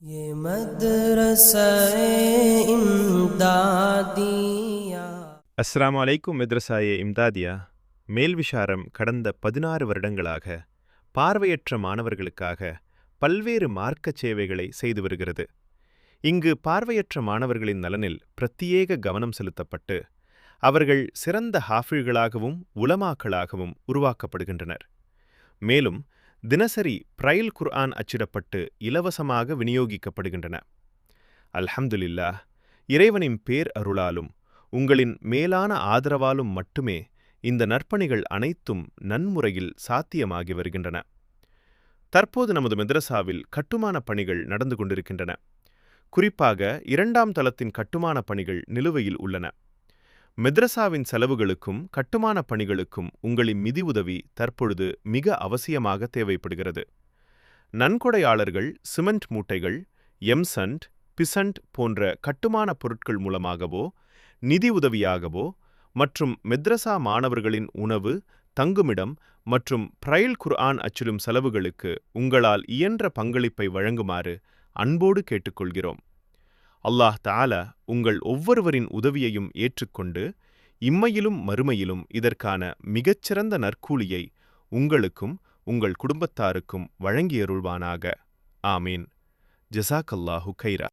ये मदरसा इम्दादिया அஸ்ஸலாமு அலைக்கும் மெத்ரசாயே இம்தாதியா. மேல்விஷாரம் கடந்த 16 வருடங்களாக பார்வையற்ற மாணவர்களுக்காக பல்வேறு மார்க்கச் சேவைகளை செய்து வருகிறது. இங்கு பார்வையற்ற மாணவர்களின் நலனில் பிரத்யேக கவனம் செலுத்தப்பட்டு அவர்கள் சிறந்த ஹாஃபிழ்களாகவும் உலமாக்களாகவும் உருவாக்கப்படுகின்றனர். மேலும் தினசரி பிரைல் குர்ஆன் அச்சிடப்பட்டு இலவசமாக விநியோகிக்கப்படுகின்றன. அல்ஹம்துலில்லாஹ், இறைவனின் பேர் அருளாலும் உங்களின் மேலான ஆதரவாலும் மட்டுமே இந்த நற்பணிகள் அனைத்தும் நன்முறையில் சாத்தியமாகி வருகின்றன. தற்போது நமது மெத்ரசாவில் கட்டுமான பணிகள் நடந்து கொண்டிருக்கின்றன. குறிப்பாக 2ஆம் தளத்தின் கட்டுமான பணிகள் நிலுவையில் உள்ளன. மெத்ரசாவின் செலவுகளுக்கும் கட்டுமான பணிகளுக்கும் உங்களின் நிதி உதவி தற்பொழுது மிக அவசியமாக தேவைப்படுகிறது. நன்கொடையாளர்கள் சிமெண்ட் மூட்டைகள், எம்சண்ட், பிசண்ட் போன்ற கட்டுமான பொருட்கள் மூலமாகவோ நிதி உதவியாகவோ மற்றும் மெத்ரசா மாணவர்களின் உணவு, தங்குமிடம் மற்றும் பிரைல் குர்ஆன் அச்சிடும் செலவுகளுக்கு உங்களால் இயன்ற பங்களிப்பை வழங்குமாறு அன்போடு கேட்டுக்கொள்கிறோம். அல்லாஹ் தஆலா உங்கள் ஒவ்வொருவரின் உதவியையும் ஏற்றுக்கொண்டு இம்மையிலும் மறுமையிலும் இதற்கான மிகச்சிறந்த நற்கூலியை உங்களுக்கும் உங்கள் குடும்பத்தாருக்கும் வழங்கியருள்வானாக. ஆமீன். ஜஸாக்கல்லாஹு கைரா.